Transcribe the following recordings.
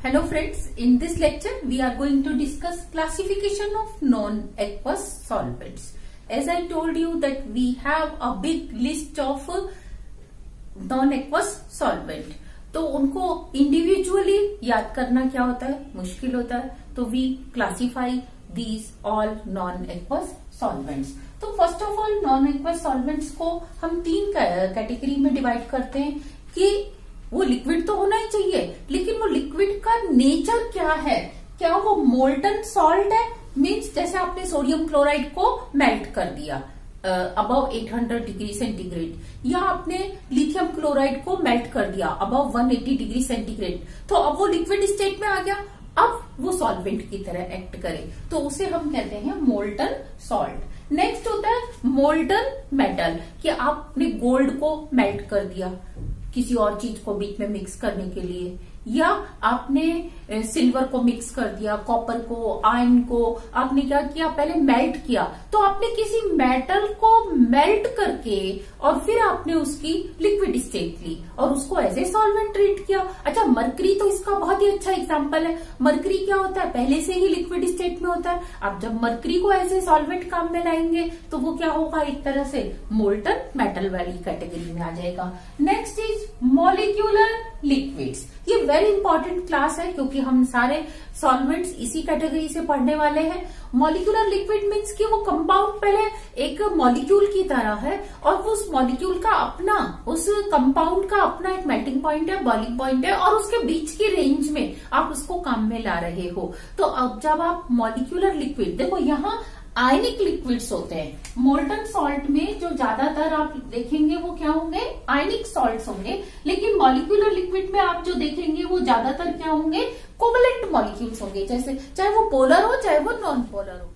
Hello friends, in this lecture we are going to discuss classification of non-aqueous solvents. As I told you that we have a big list of non-aqueous solvent. तो उनको individually याद करना क्या होता है, मुश्किल होता है. तो we classify these all nonaqueous solvents. तो first of all nonaqueous solvents को हम तीन कैटेगरी में डिवाइड करते हैं कि वो लिक्विड तो होना ही चाहिए, लेकिन वो लिक्विड का नेचर क्या है. क्या वो मोल्टन सॉल्ट है, मीन्स जैसे आपने सोडियम क्लोराइड को मेल्ट कर दिया अबव 800 डिग्री सेंटीग्रेड, या आपने लिथियम क्लोराइड को मेल्ट कर दिया अबव 180 डिग्री सेंटीग्रेड, तो अब वो लिक्विड स्टेट में आ गया. अब वो सॉल्वेंट की तरह एक्ट करे तो उसे हम कहते हैं मोल्टन सॉल्ट. नेक्स्ट होता है मोल्टन मेटल, कि आपने गोल्ड को मेल्ट कर दिया किसी और चीज को बीच में मिक्स करने के लिए, या आपने सिल्वर को मिक्स कर दिया, कॉपर को, आयरन को आपने क्या किया, पहले मेल्ट किया. तो आपने किसी मेटल को मेल्ट करके और फिर आपने उसकी लिक्विड स्टेट ली और उसको एज ए सॉल्वेंट ट्रीट किया. अच्छा, मरकरी तो इसका बहुत ही अच्छा एग्जांपल है. मरकरी क्या होता है, पहले से ही लिक्विड स्टेट में होता है. अब जब मरकरी को एज ए सॉल्वेंट काम में लाएंगे तो वो क्या होगा, एक तरह से मोल्टन मेटल वाली कैटेगरी में आ जाएगा. Next is molecular liquids. ये वेरी इंपॉर्टेंट क्लास है क्योंकि हम सारे सॉल्वेंट्स इसी कैटेगरी से पढ़ने वाले हैं. मॉलिक्यूलर लिक्विड मीन्स कि वो कंपाउंड पहले एक मॉलिक्यूल की तरह है और उस मॉलिक्यूल का अपना, उस कंपाउंड का अपना एक मेल्टिंग पॉइंट है, बॉइलिंग पॉइंट है, और उसके बीच की रेंज में आप उसको काम में ला रहे हो. तो अब जब आप मॉलिक्यूलर लिक्विड, देखो यहाँ आयनिक लिक्विड्स होते हैं. मोल्टन सॉल्ट में जो ज्यादातर आप देखेंगे वो क्या होंगे, आयनिक सॉल्ट्स होंगे. लेकिन मॉलिक्यूलर लिक्विड में आप जो देखेंगे वो ज्यादातर क्या होंगे, कोवलेंट मॉलिक्यूल्स होंगे, जैसे चाहे वो पोलर हो चाहे वो नॉन पोलर हो.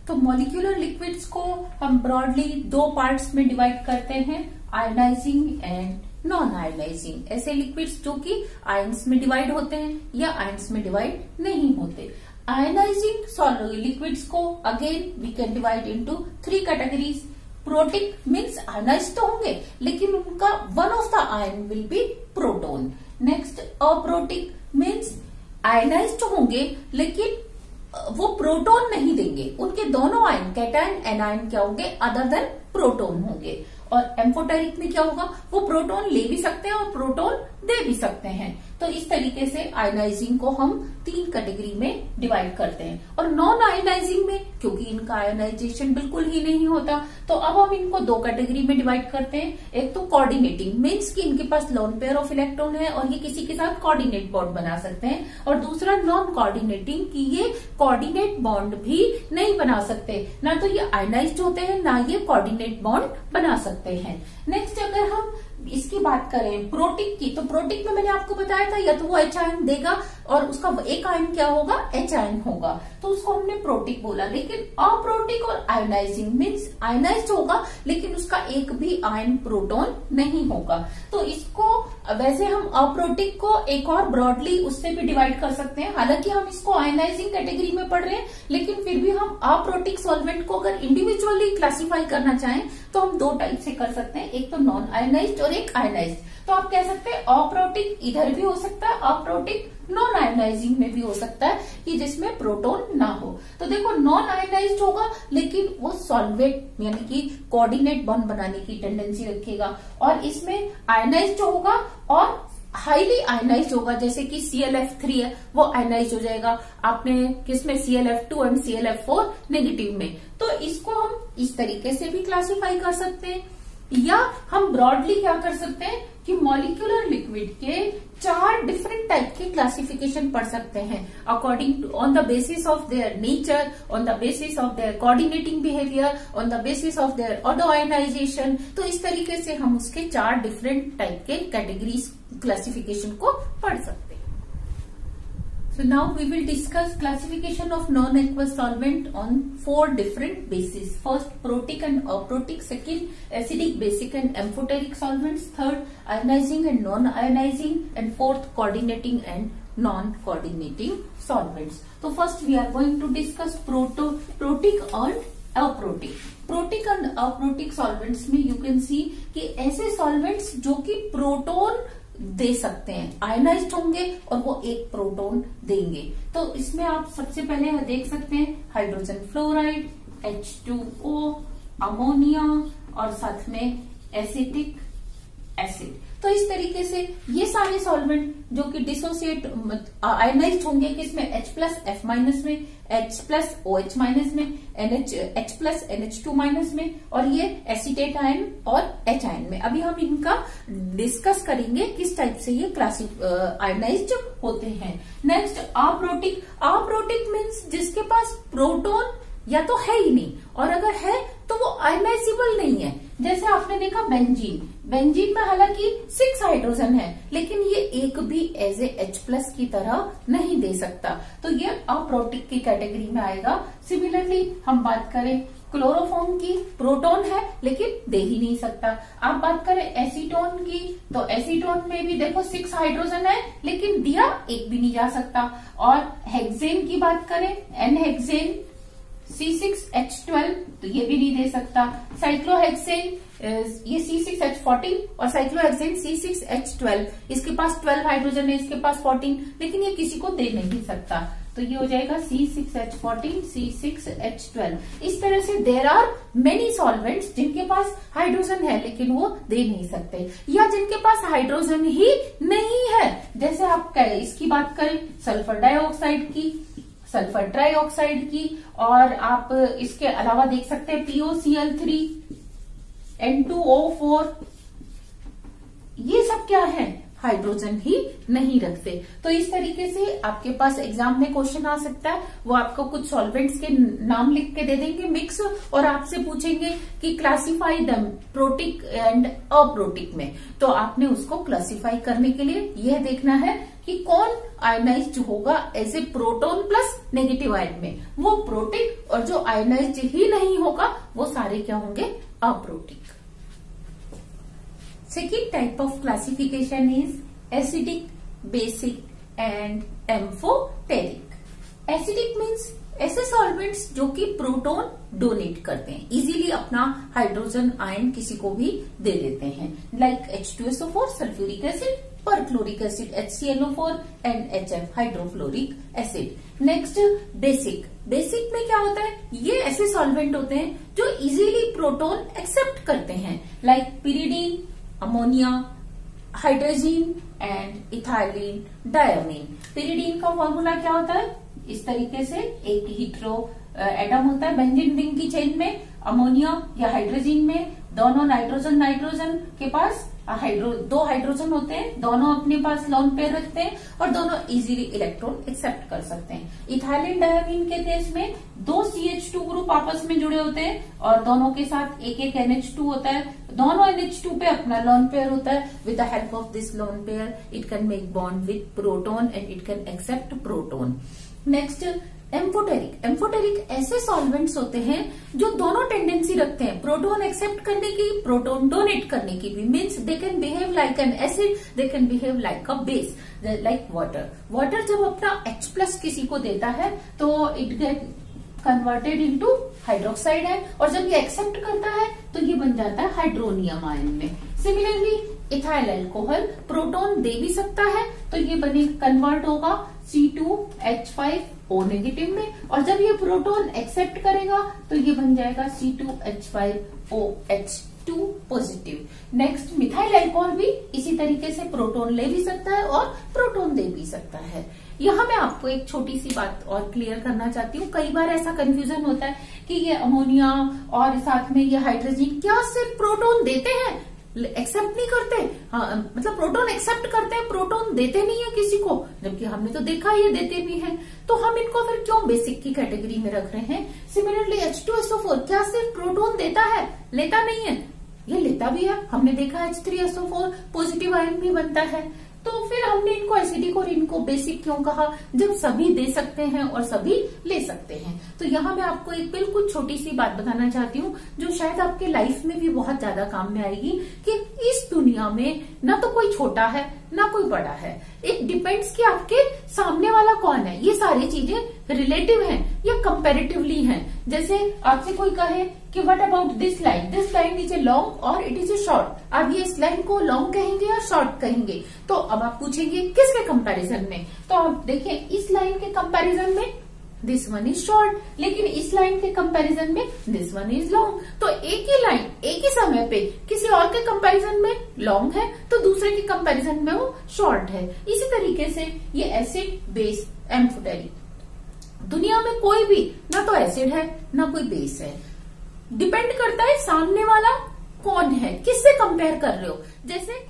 तो मॉलिक्यूलर लिक्विड्स को हम ब्रॉडली दो पार्ट्स में डिवाइड करते हैं, आयनाइजिंग एंड नॉन आयनाइजिंग. ऐसे लिक्विड्स जो कि आयंस में डिवाइड होते हैं या आयंस में डिवाइड नहीं होते. आयनाइजिंग लिक्विड्स को again we can divide into three categories. Protic means ionise तो होंगे लेकिन उनका one of the ion will be proton. Next aprotic means ionise तो होंगे लेकिन वो प्रोटोन नहीं देंगे, उनके दोनों आयन कैटायन एनायन क्या होंगे, अदर देन प्रोटोन होंगे. और एम्फोटेरिक में क्या होगा, वो प्रोटोन ले भी सकते हैं और प्रोटोन दे भी सकते हैं. तो इस तरीके से आयनाइजिंग को हम तीन कैटेगरी में डिवाइड करते हैं. और नॉन आयनाइजिंग में, क्योंकि इनका आयनाइजेशन बिल्कुल ही नहीं होता, तो अब हम इनको दो कैटेगरी में डिवाइड करते हैं. एक तो कोऑर्डिनेटिंग मीन्स कि इनके पास लोन पेयर ऑफ इलेक्ट्रॉन है और ये किसी के साथ कोऑर्डिनेट बॉन्ड बना सकते हैं. और दूसरा नॉन कोऑर्डिनेटिंग, कि ये कोऑर्डिनेट बॉन्ड भी नहीं बना सकते, ना तो ये आयनाइज्ड होते हैं ना ये कोऑर्डिनेट बॉन्ड बना सकते हैं. नेक्स्ट अगर हम इसकी बात करें प्रोटिक की, तो प्रोटिक में मैंने आपको बताया था या तो वो H आयन देगा और उसका एक आयन क्या होगा, H आयन होगा, तो उसको हमने प्रोटिक बोला. लेकिन अप्रोटिक और आयनाइजिंग मीन्स आयनाइज्ड होगा लेकिन उसका एक भी आयन प्रोटोन नहीं होगा. तो इसको वैसे हम अप्रोटिक को एक और ब्रॉडली उससे भी डिवाइड कर सकते हैं. हालांकि हम इसको आयनाइजिंग कैटेगरी में पढ़ रहे हैं लेकिन फिर भी हम अप्रोटिक सॉल्वेंट को अगर इंडिविजुअली क्लासिफाई करना चाहें तो हम दो टाइप से कर सकते हैं, एक तो नॉन आयनाइज्ड और एक आयनाइज्ड. तो आप कह सकते हैं अप्रोटिक इधर भी हो सकता है, अप्रोटिक नॉन आयनाइजिंग में भी हो सकता है कि जिसमें प्रोटोन ना हो. तो देखो नॉन आयनाइज्ड होगा लेकिन वो सॉल्वेंट यानी कि कोऑर्डिनेट बॉन्ड बनाने की टेंडेंसी रखेगा, और इसमें आयनाइज्ड होगा और हाईली आयनाइज्ड होगा, जैसे कि ClF3 है वो आयनाइज्ड हो जाएगा. आपने किसमें, ClF2 एंड ClF4 नेगेटिव में. तो इसको हम इस तरीके से भी क्लासिफाई कर सकते हैं. या हम ब्रॉडली क्या कर सकते हैं कि मॉलिक्यूलर लिक्विड के चार डिफरेंट टाइप के क्लासिफिकेशन पढ़ सकते हैं according on the basis of their nature, on the basis of their coordinating behaviour, on the basis of their auto ionisation. तो इस तरीके से हम उसके चार डिफरेंट टाइप के कैटेगरीज क्लासिफिकेशन को पढ़ सकते हैं. So now we will discuss classification of non-aqueous solvent on four different bases. First, protic and aprotic. Second, acidic, basic and amphoteric solvents. Third, ionizing and non-ionizing. And fourth, coordinating and non-coordinating solvents. So first we are going to discuss protic and aprotic. Protic and aprotic solvents में you can see कि ऐसे solvents जो कि proton दे सकते हैं, ionised होंगे और वो एक प्रोटॉन देंगे। तो इसमें आप सबसे पहले देख सकते हैं हाइड्रोजन फ्लोराइड, H2O, अमोनिया और साथ में एसिटिक एसिड। तो इस तरीके से ये सारे सॉल्वेंट जो कि डिसोसिएट आयनाइज्ड होंगे किसमें, H+F- में, H+OH- में, H+NH2- में और ये एसीटेट आयन और H आयन में। अभी हम इनका डिस्कस करेंगे किस टाइप से ये आयनाइज्ड होते हैं। Next aprotic. अप्रोटिक मीन्स जिसके पास प्रोटॉन या तो है ही नहीं और अगर है तो वो आयनाइजेबल नहीं है। जैसे आपने देखा बेंजीन, बेंजीन में हालांकि 6 हाइड्रोजन है लेकिन ये एक भी एज ए H+ की तरह नहीं दे सकता, तो ये अप्रोटिक की कैटेगरी में आएगा। सिमिलरली हम बात करें क्लोरोफॉर्म की, प्रोटॉन है लेकिन दे ही नहीं सकता। आप बात करें एसीटोन की, तो एसीटोन में भी देखो 6 हाइड्रोजन है लेकिन दिया एक भी नहीं जा सकता। और हेक्सेन की बात करें, N-हेक्सेन C6H12 तो ये भी नहीं दे सकता। साइक्लोहेक्सेन ये C6H14 और साइक्लोहेक्सेन C6H12, इसके पास 12 हाइड्रोजन है, इसके पास 14, लेकिन ये किसी को दे नहीं सकता। तो ये हो जाएगा C6H14, C6H12। इस तरह से देयर आर मेनी सॉल्वेंट्स जिनके पास हाइड्रोजन है लेकिन वो दे नहीं सकते, या जिनके पास हाइड्रोजन ही नहीं है। जैसे आप इसकी बात करें सल्फर डाइऑक्साइड की, सल्फर ट्राइऑक्साइड की, और आप इसके अलावा देख सकते हैं POCl3, N2O4, ये सब क्या है, हाइड्रोजन ही नहीं रखते। तो इस तरीके से आपके पास एग्जाम में क्वेश्चन आ सकता है, वो आपको कुछ सॉल्वेंट्स के नाम लिख के दे देंगे मिक्स, और आपसे पूछेंगे कि classify them protic and aprotic में। तो आपने उसको क्लासिफाई करने के लिए यह देखना है कि कौन आयनाइज्ड होगा as a proton plus negative ion में, वो प्रोटिक, और जो आयनाइज्ड ही नहीं होगा वो सारे क्या होंगे, aprotic. Second type of classification is acidic, basic and amphoteric. Acidic means ऐसे सॉल्वेंट्स जो कि प्रोटॉन डोनेट करते हैं, इजीली अपना हाइड्रोजन आयन किसी को भी दे देते हैं, like H2SO4 sulphuric acid, perchloric acid HClO4 and HF hydrofluoric acid. Next basic. Basic में क्या होता है, ये ऐसे सॉल्वेंट होते हैं जो इजीली प्रोटॉन एक्सेप्ट करते हैं, like pyridine, ammonia, hydrazine and ethylene diamine. Pyridine का फॉर्मूला क्या होता है, इस तरीके से एक हीट्रो एटम होता है बेंजीन रिंग की चेन में, अमोनिया या हाइड्रोजीन में दोनों नाइट्रोजन नाइट्रोजन के पास दो हाइड्रोजन होते हैं, दोनों अपने पास लोन पेयर रखते हैं और दोनों इजीली इलेक्ट्रॉन एक्सेप्ट कर सकते हैं। इथाइलिन डायमीन के केस में 2 CH2 ग्रुप आपस में जुड़े होते हैं और दोनों के साथ एक एक NH2 होता है, दोनों NH2 पे अपना लोन पेयर होता है। With the help of this lone pair it can make bond with proton and it can accept proton. Next amphoteric. Amphoteric ऐसे सॉल्वेंट्स होते हैं जो दोनों टेंडेंसी रखते हैं, प्रोटॉन एक्सेप्ट करने की, प्रोटॉन डोनेट करने की भी। Means they can behave like an acid, they can behave like a base, like water. Water जब अपना H+ किसी को देता है तो it get converted into hydroxide ion, और जब ये एक्सेप्ट करता है तो ये बन जाता है हाइड्रोनियम आयन में। सिमिलरली इथाइल अल्कोहल प्रोटॉन दे भी सकता है तो ये बने कन्वर्ट होगा C2H5O नेगेटिव में, और जब ये प्रोटॉन एक्सेप्ट करेगा तो ये बन जाएगा C2H5OH2 positive. Next methyl alcohol भी इसी तरीके से प्रोटॉन ले भी सकता है और प्रोटॉन दे भी सकता है। यहाँ मैं आपको एक छोटी सी बात और क्लियर करना चाहती हूँ, कई बार ऐसा कंफ्यूजन होता है कि ये अमोनिया और साथ में ये हाइड्रोजन क्या सिर्फ प्रोटॉन देते हैं, एक्सेप्ट नहीं करते। हाँ, मतलब प्रोटॉन एक्सेप्ट करते हैं, प्रोटॉन देते नहीं है किसी को, जबकि हमने तो देखा ये देते भी हैं। तो हम इनको फिर क्यों बेसिक की कैटेगरी में रख रहे हैं। सिमिलरली H2SO4 क्या सिर्फ प्रोटॉन देता है, लेता नहीं है, ये लेता भी है। हमने देखा H3SO4 पॉजिटिव आयन भी बनता है। तो फिर हमने इनको एसिडिक और इनको बेसिक क्यों कहा, जब सभी दे सकते हैं और सभी ले सकते हैं। तो यहाँ मैं आपको एक बिल्कुल छोटी सी बात बताना चाहती हूँ जो शायद आपके लाइफ में भी बहुत ज्यादा काम में आएगी, कि इस दुनिया में ना तो कोई छोटा है ना कोई बड़ा है, इट डिपेंड्स कि आपके सामने वाला कौन है। ये सारी चीजें रिलेटिव हैं या कंपैरेटिवली हैं। जैसे आपसे कोई कहे कि what about this line is a long और इट इज ए शॉर्ट। अब ये इस लाइन को लॉन्ग कहेंगे या शॉर्ट कहेंगे, तो अब आप पूछेंगे किसके कंपैरिजन में। तो आप देखिए इस लाइन के कंपैरिजन में दिस वन इज शॉर्ट, लेकिन इस लाइन के कंपैरिजन में दिस वन इज लॉन्ग। तो एक ही लाइन एक ही समय पे किसी और के कंपैरिजन में लॉन्ग है तो दूसरे के कंपैरिजन में वो शॉर्ट है। इसी तरीके से ये एसिड, बेस, एम्फोटेरिक, दुनिया में कोई भी ना तो एसिड है ना कोई बेस है। डिपेंड करता है सामने वाला कौन है, किससे कंपेयर कर रहे हो। जैसे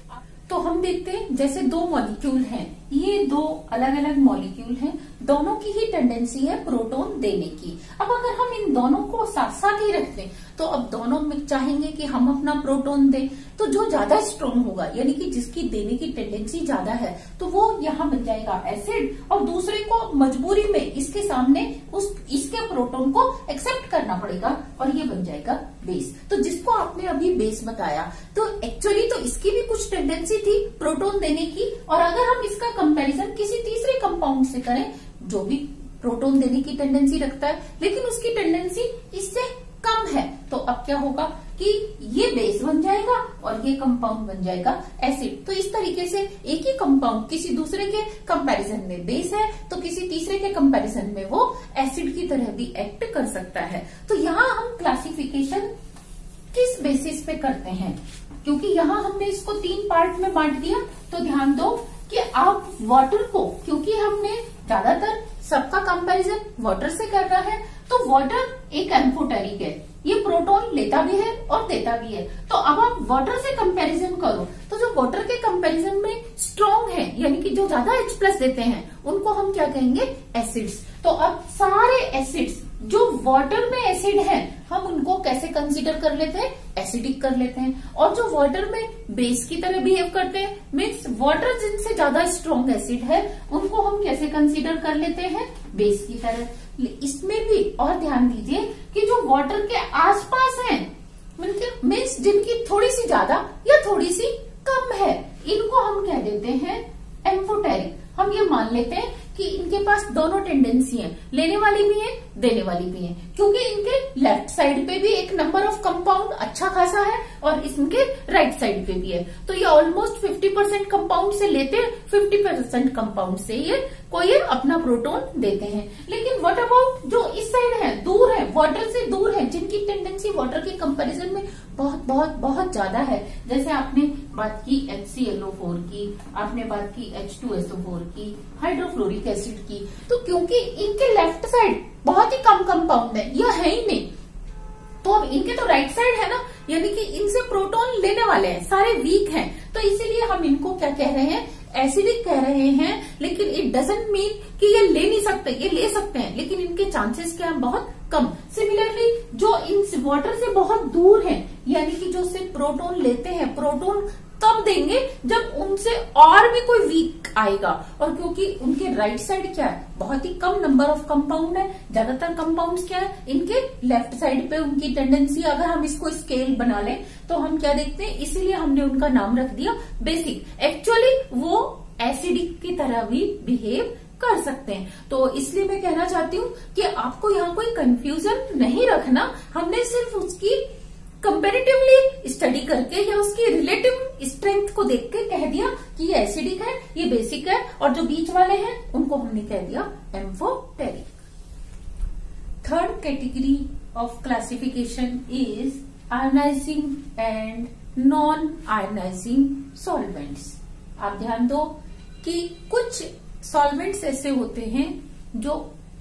तो हम देखते हैं जैसे दो मॉलिक्यूल हैं, ये दो अलग अलग मॉलिक्यूल हैं, दोनों की ही टेंडेंसी है प्रोटॉन देने की। अब अगर हम इन दोनों को साथ साथ ही रखते हैं तो अब दोनों में चाहेंगे कि हम अपना प्रोटॉन दें, तो जो ज्यादा स्ट्रॉन्ग होगा यानी कि जिसकी देने की टेंडेंसी ज्यादा है तो वो यहाँ बन जाएगा एसिड, और दूसरे को मजबूरी में इसके सामने इसके प्रोटॉन को एक्सेप्ट करना पड़ेगा और ये बन जाएगा बेस। तो जिसको आपने अभी बेस बताया तो एक्चुअली तो इसकी भी कुछ टेंडेंसी थी प्रोटॉन देने की, और अगर हम इसका कंपैरिजन किसी तीसरे कंपाउंड से करें जो भी प्रोटॉन देने की टेंडेंसी रखता है लेकिन उसकी टेंडेंसी इससे कम है, तो अब क्या होगा कि ये बेस बन जाएगा और ये कंपाउंड बन जाएगा एसिड। तो इस तरीके से एक ही कंपाउंड किसी दूसरे के कंपैरिजन में बेस है तो किसी तीसरे के कंपैरिजन में वो एसिड की तरह भी एक्ट कर सकता है। तो यहाँ हम क्लासिफिकेशन किस बेसिस पे करते हैं, क्योंकि यहाँ हमने इसको 3 पार्ट में बांट दिया, तो ध्यान दो कि आप वाटर को, क्योंकि हमने ज्यादातर सबका कंपैरिजन वाटर से कर रहा है, तो वाटर एक एम्फोटेरिक है, ये प्रोटॉन लेता भी है और देता भी है। तो अब आप वाटर से कंपैरिजन करो तो जो वाटर के कंपैरिजन में स्ट्रॉन्ग है यानी कि जो ज्यादा H+ देते हैं उनको हम क्या कहेंगे, एसिड्स। तो अब सारे एसिड्स जो वाटर में एसिड है हम उनको कैसे कंसीडर कर लेते हैं, एसिडिक कर लेते हैं, और जो वाटर में बेस की तरह बिहेव करते हैं मीन्स वाटर जिनसे ज्यादा स्ट्रॉन्ग एसिड है उनको हम कैसे कंसीडर कर लेते हैं, बेस की तरह। इसमें भी और ध्यान दीजिए कि जो वाटर के आसपास हैं मीन्स जिनकी थोड़ी सी ज्यादा या थोड़ी सी कम है इनको हम कह देते हैं एम्फोटेरिक। हम ये मान लेते हैं कि इनके पास दोनों टेंडेंसी है, लेने वाली भी है देने वाली भी है, क्योंकि इनके लेफ्ट साइड पे भी एक नंबर ऑफ कंपाउंड अच्छा खासा है और इनके राइट साइड पे भी है। तो ये ऑलमोस्ट 50% कंपाउंड से लेते हैं, 50% कंपाउंड से ये अपना प्रोटॉन देते हैं। लेकिन व्हाट अबाउट जो इस साइड है, दूर है, वाटर से दूर है, जिनकी टेंडेंसी वाटर के कंपैरिजन में बहुत बहुत बहुत ज्यादा है। जैसे आपने बात की HClO4 की, आपने बात की H2SO4 की, हाइड्रोफ्लोरिक एसिड की, तो क्योंकि इनके लेफ्ट साइड बहुत ही कम कंपाउंड है, यह है ही नहीं, तो अब इनके तो राइट साइड है ना, यानी कि इनसे प्रोटॉन लेने वाले हैं, सारे वीक हैं, तो इसीलिए हम इनको क्या कह रहे हैं, एसिडिक कह रहे हैं। लेकिन इट डजंट मीन कि ये ले नहीं सकते, ये ले सकते हैं, लेकिन इनके चांसेस क्या है, बहुत कम। सिमिलरली जो इन वाटर से बहुत दूर हैं यानी कि जो सिर्फ प्रोटॉन लेते हैं, प्रोटॉन तब देंगे जब उनसे और भी कोई वीक आएगा, और क्योंकि उनके राइट साइड क्या है, बहुत ही कम नंबर ऑफ कंपाउंड है, ज्यादातर कंपाउंड्स क्या है इनके लेफ्ट साइड पे उनकी टेंडेंसी। अगर हम इसको स्केल बना लें तो हम क्या देखते हैं, इसीलिए हमने उनका नाम रख दिया बेसिक। एक्चुअली वो एसिडिक की तरह भी बिहेव कर सकते हैं। तो इसलिए मैं कहना चाहती हूँ कि आपको यहाँ कोई कंफ्यूजन नहीं रखना, हमने सिर्फ उसकी कंपैरेटिवली स्टडी करके या उसकी रिलेटिव स्ट्रेंथ को देख के कह दिया कि ये एसिडिक है, ये बेसिक है, और जो बीच वाले हैं उनको हमने कह दिया amphoteric. Third category of classification is ionising and non ionising solvents. आप ध्यान दो कि कुछ सॉल्वेंट्स ऐसे होते हैं जो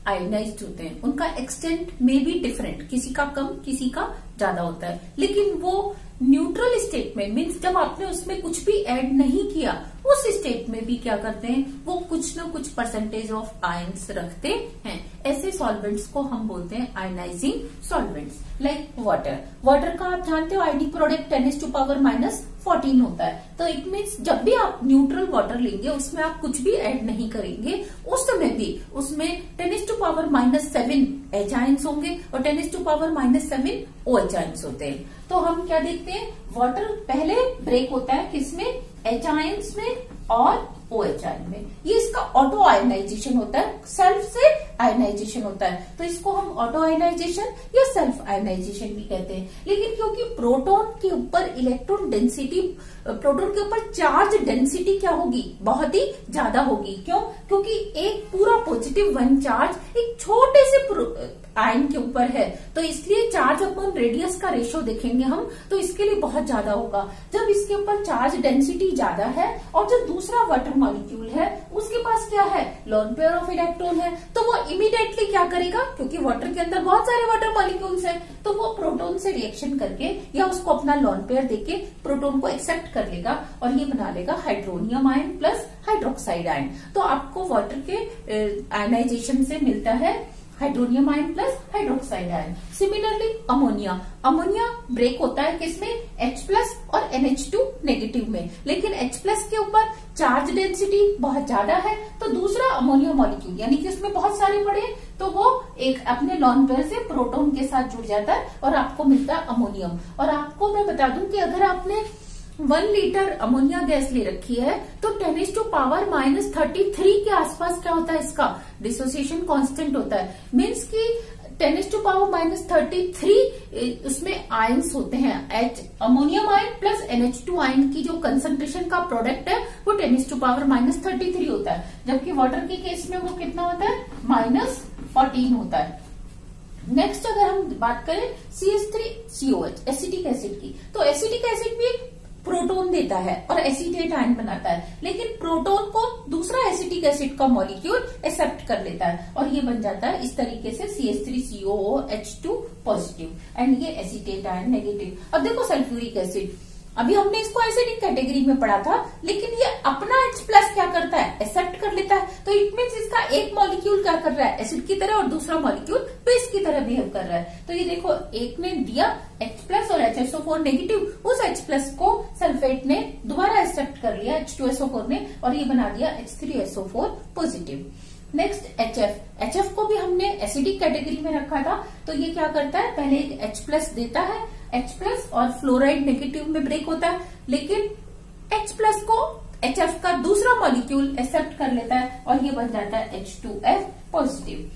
आयनाइज्ड होते हैं, उनका एक्सटेंट में भी डिफरेंट, किसी का कम किसी का ज्यादा होता है, लेकिन वो न्यूट्रल स्टेट में मीन्स जब आपने उसमें कुछ भी ऐड नहीं किया उस स्टेट में भी क्या करते हैं, वो कुछ न कुछ परसेंटेज ऑफ आयंस रखते हैं। ऐसे सॉल्वेंट्स को हम बोलते हैं ionising solvents. Like water, water का आप जानते हो आयनिक प्रोडक्ट 10⁻⁴ होता है, तो इट मीन्स जब भी आप न्यूट्रल वाटर लेंगे उसमें आप कुछ भी ऐड नहीं करेंगे उस समय भी उसमें 10⁻⁷ H आयंस होंगे और 10⁻⁷ OH आयंस होते हैं। तो हम क्या देखते हैं, वाटर पहले ब्रेक होता है किसमें, H आयंस में और OH आयन में। ये इसका ऑटो आयनाइजेशन होता है, सेल्फ से आयनाइजेशन होता है, तो इसको हम ऑटो आयनाइजेशन या सेल्फ आयनाइजेशन भी कहते हैं। लेकिन क्योंकि प्रोटॉन के ऊपर इलेक्ट्रॉन डेंसिटी, प्रोटॉन के ऊपर चार्ज डेंसिटी क्या होगी, बहुत ही ज्यादा होगी। क्यों? क्योंकि एक पूरा पॉजिटिव वन चार्ज एक छोटे से आयन के ऊपर है, तो इसलिए चार्ज अपॉन रेडियस का रेशो देखेंगे हम, तो इसके लिए बहुत ज्यादा होगा। जब इसके ऊपर चार्ज डेंसिटी ज्यादा है और जो दूसरा वाटर मॉलिक्यूल है उसके पास क्या है, लोन पेयर ऑफ इलेक्ट्रॉन है, तो वो इमीडिएटली क्या करेगा, क्योंकि वाटर के अंदर बहुत सारे वाटर मॉलिक्यूल्स हैं, तो वो प्रोटॉन से रिएक्शन करके या उसको अपना लोन पेयर देके प्रोटॉन को एक्सेप्ट कर लेगा और ये बना लेगा hydronium ion plus hydroxide ion. तो आपको वाटर के आयनाइजेशन से मिलता है hydronium ion plus hydroxide ion. Similarly ammonia, ammonia break होता है किसमें, H प्लस और NH2 नेगेटिव में। लेकिन H प्लस के ऊपर चार्ज डेंसिटी बहुत ज्यादा है, तो दूसरा अमोनिया मॉलिक्यूल यानी कि उसमें बहुत सारे पड़े तो वो एक अपने लोन पेयर से प्रोटॉन के साथ जुड़ जाता है और आपको मिलता है अमोनियम। और आपको मैं बता दूं कि अगर आपने 1 लीटर अमोनिया गैस ले रखी है तो 10⁻⁻33 के आसपास क्या होता है, इसका डिसोसिएशन कांस्टेंट होता है। मीन्स कि 10⁻33 उसमें आयंस होते हैं। Ammonium ion plus NH2 ion की जो कंसंट्रेशन का प्रोडक्ट है वो 10⁻⁻33 होता है, जबकि वाटर के केस में वो कितना होता है, -14 होता है। नेक्स्ट अगर हम बात करें CH3COH एसिटिक एसिड की, तो एसिटिक एसिड भी प्रोटॉन देता है और एसीटेट आयन बनाता है, लेकिन प्रोटॉन को दूसरा एसिटिक एसिड का मॉलिक्यूल एक्सेप्ट कर लेता है और ये बन जाता है इस तरीके से CH3COOH2 पॉजिटिव एंड ये एसीटेट आयन नेगेटिव। अब देखो सल्फ्यूरिक एसिड, अभी हमने इसको एसिडिक कैटेगरी में पढ़ा था, लेकिन ये अपना H प्लस क्या करता है, एक्सेप्ट कर लेता है। तो इट मीन्स इसका एक मॉलिक्यूल क्या कर रहा है, एसिड की तरह, और दूसरा मॉलिक्यूल बेस की तरह बिहेव कर रहा है। तो ये देखो एक ने दिया H प्लस और HSO4 नेगेटिव, उस H प्लस को सल्फेट ने दोबारा एक्सेप्ट कर लिया H2SO4 ने और ये बना दिया H3SO4 पॉजिटिव। नेक्स्ट HF को भी हमने एसिडिक कैटेगरी में रखा था, तो ये क्या करता है, पहले एक H प्लस देता है, H प्लस और फ्लोराइड नेगेटिव में ब्रेक होता है, लेकिन H प्लस को HF का दूसरा मॉलिक्यूल एक्सेप्ट कर लेता है और ये बन जाता है H2F पॉजिटिव।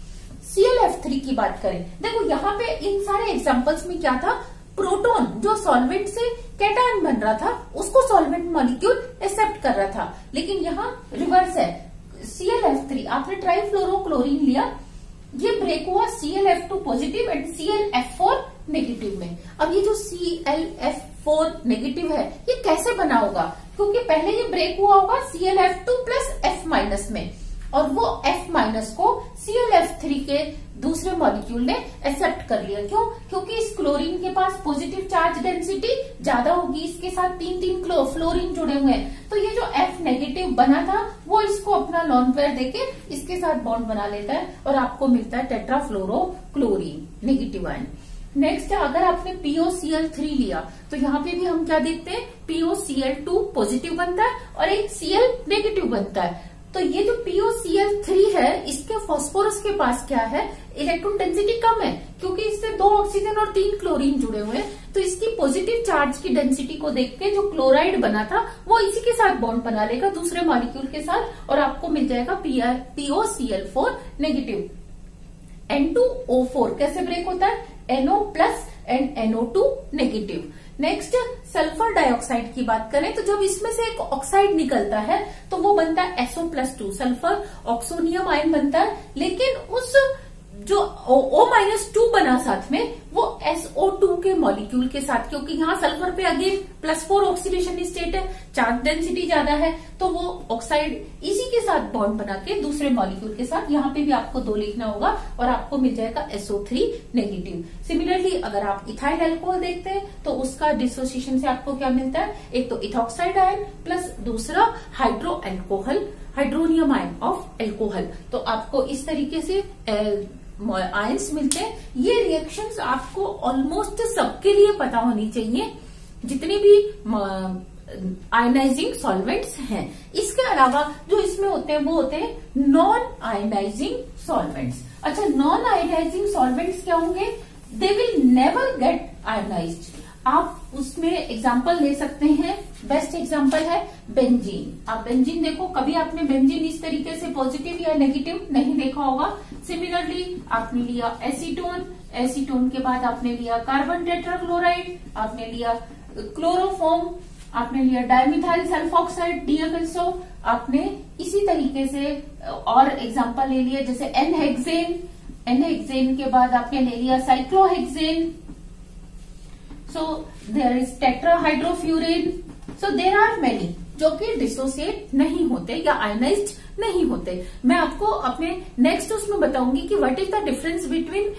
ClF3 की बात करें, देखो यहाँ पे इन सारे एग्जांपल्स में क्या था, प्रोटॉन जो सॉल्वेंट से कैटायन बन रहा था उसको सॉल्वेंट मॉलिक्यूल एक्सेप्ट कर रहा था, लेकिन यहाँ रिवर्स है। ClF3 आपने ट्राइफ्लोरोक्लोरीन लिया, ये ब्रेक हुआ ClF2 positive and ClF4 negative में। अब ये जो ClF4 नेगेटिव है ये कैसे बना होगा, क्योंकि पहले ये ब्रेक हुआ होगा ClF2 प्लस F माइनस में और वो F माइनस को ClF3 के दूसरे मॉलिक्यूल ने एक्सेप्ट कर लिया। क्यों? क्योंकि इस क्लोरीन के पास पॉजिटिव चार्ज डेंसिटी ज्यादा होगी, इसके साथ 3 फ्लोरीन जुड़े हुए हैं, तो ये जो F नेगेटिव बना था वो इसको अपना लोन पेयर देके इसके साथ बॉन्ड बना लेता है और आपको मिलता है टेट्राफ्लोरोक्लोरीन नेगेटिव आयन। नेक्स्ट अगर आपने POCl3 लिया तो यहाँ पे भी हम क्या देखते हैं, POCl2 पॉजिटिव बनता है और एक Cl नेगेटिव बनता है। तो ये जो POCl3 है इसके फास्फोरस के पास क्या है, इलेक्ट्रॉन डेंसिटी कम है, क्योंकि इससे 2 ऑक्सीजन और 3 क्लोरीन जुड़े हुए हैं, तो इसकी पॉजिटिव चार्ज की डेंसिटी को देख के जो क्लोराइड बना था वो इसी के साथ बॉन्ड बना लेगा दूसरे मॉलिक्यूल के साथ और आपको मिल जाएगा POCl4 नेगेटिव। N2O4 कैसे ब्रेक होता है, NO plus and NO2 negative. Next sulphur dioxide की बात करें तो जब इसमें से एक ऑक्साइड निकलता है तो वो बनता है SO+2, सल्फर ऑक्सोनियम आयन बनता है, लेकिन उस जो O-2 बना साथ में वो SO2 के मॉलिक्यूल के साथ, क्योंकि यहाँ सल्फर पे अगेन +4 ऑक्सीडेशन स्टेट है, चार्ज डेंसिटी ज्यादा है, तो वो ऑक्साइड इसी के साथ बॉन्ड बना के दूसरे मॉलिक्यूल के साथ, यहाँ पे भी आपको 2 लिखना होगा और आपको मिल जाएगा SO3 नेगेटिव। सिमिलरली अगर आप इथाइल अल्कोहल देखते हैं तो उसका डिसोसिएशन से आपको क्या मिलता है, एक तो इथॉक्साइड आयन प्लस दूसरा hydro alcohol, hydronium ion of alcohol. तो आपको इस तरीके से आयंस मिलते हैं। ये रिएक्शंस आपको ऑलमोस्ट सबके लिए पता होनी चाहिए जितनी भी आयनाइजिंग सॉल्वेंट्स हैं। इसके अलावा जो इसमें होते हैं वो होते हैं नॉन आयनाइजिंग सॉल्वेंट्स। अच्छा, नॉन आयनाइजिंग सॉल्वेंट्स क्या होंगे, they will never get ionised. आप उसमें एग्जाम्पल ले सकते हैं। बेस्ट एग्जाम्पल है बेंजीन। आप बेंजीन देखो, कभी आपने बेंजीन इस तरीके से पॉजिटिव या नेगेटिव नहीं देखा होगा। सिमिलरली आपने लिया एसीटोन, एसीटोन के बाद आपने लिया कार्बन टेट्राक्लोराइड, आपने लिया क्लोरोफॉर्म, आपने लिया डाइमिथाइल सल्फॉक्साइड DMSO, आपने इसी तरीके से और एग्जांपल ले लिया जैसे एनहेक्सेन, एनहेक्सेन के बाद आपने ले लिया cyclohexane, so there is tetrahydrofuran, so there are many जो कि डिसोसिएट नहीं होते या आयनाइज्ड नहीं होते। मैं आपको अपने नेक्स्ट उसमें बताऊंगी कि what is the difference between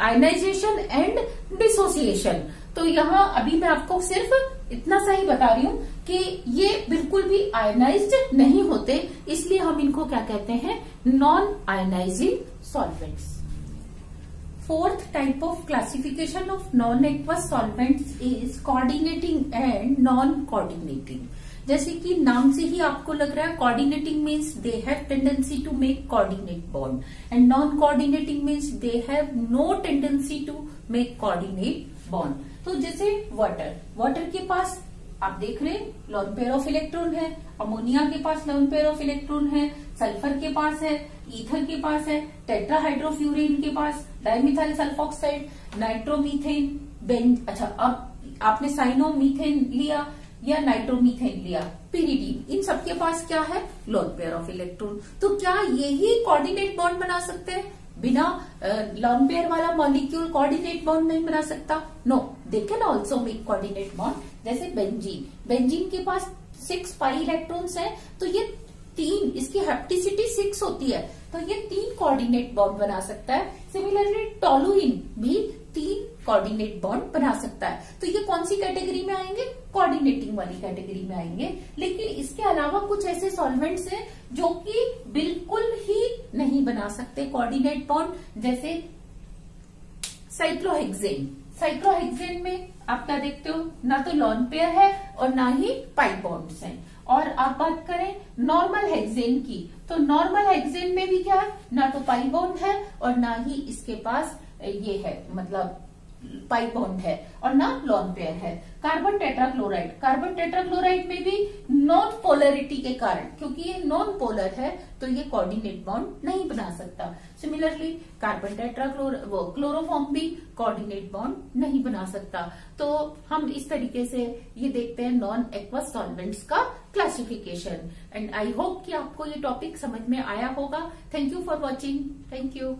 ionisation and dissociation. तो यहाँ अभी मैं आपको सिर्फ इतना सा ही बता रही हूँ कि ये बिल्कुल भी आयनाइज्ड नहीं होते, इसलिए हम इनको क्या कहते हैं, non ionising solvents. Fourth type of classification of non aqueous solvents is coordinating and non coordinating. जैसे कि नाम से ही आपको लग रहा है, coordinating means they have tendency to make coordinate bond and non coordinating means they have no tendency to make coordinate bond. तो जैसे वाटर, वाटर के पास आप देख रहे हैं लोन पेयर ऑफ इलेक्ट्रॉन है, अमोनिया के पास लोन पेयर ऑफ इलेक्ट्रॉन है, सल्फर के पास है, ईथर के पास है, टेट्राहाइड्रोफ्यूरिन के पास, डाइमिथाइल सल्फॉक्साइड, नाइट्रोमीथेन, अच्छा अब आपने साइनोमीथेन लिया या नाइट्रोमीथेन लिया, पिरिडीन, इन सबके पास क्या है, लोन पेयर ऑफ इलेक्ट्रॉन। तो क्या यही कोऑर्डिनेट बॉन्ड बना सकते हैं? बिना लोन पेयर वाला मॉलिक्यूल कोऑर्डिनेट बॉन्ड नहीं बना सकता। No, they can also make coordinate bond. जैसे बेंजीन, बेंजीन के पास 6 पाई इलेक्ट्रॉन्स हैं, तो ये 3, इसकी हेप्टिसिटी 6 होती है, तो ये 3 कोऑर्डिनेट बॉन्ड बना सकता है। सिमिलरली टोलुइन भी 3 कोऑर्डिनेट बॉन्ड बना सकता है। तो ये कौन सी कैटेगरी में आएंगे, कोऑर्डिनेटिंग वाली कैटेगरी में आएंगे। लेकिन इसके अलावा कुछ ऐसे सॉल्वेंट्स हैं जो कि बिल्कुल ही नहीं बना सकते कोऑर्डिनेट बॉन्ड, जैसे साइक्लोहेक्सेन। साइक्लोहेक्सेन में आप क्या देखते हो, ना तो लोन पेयर है और ना ही पाई बॉन्ड्स हैं। और आप बात करें नॉर्मल हेक्सेन की, तो नॉर्मल हेक्सेन में भी क्या है, ना तो पाई बॉन्ड है और ना ही इसके पास ये है, मतलब पाई बॉन्ड है, और ना लोन पेयर है। कार्बन टेट्राक्लोराइड, कार्बन टेट्राक्लोराइड में भी नॉन पोलरिटी के कारण, क्योंकि ये नॉन पोलर है, तो ये कोऑर्डिनेट बॉन्ड नहीं बना सकता। सिमिलरली कार्बन क्लोरोफॉर्म भी कोऑर्डिनेट बॉन्ड नहीं बना सकता। तो हम इस तरीके से ये देखते हैं नॉन एक्वस सॉल्वेंट्स का क्लासिफिकेशन। एंड आई होप कि आपको ये टॉपिक समझ में आया होगा। Thank you for watching. Thank you.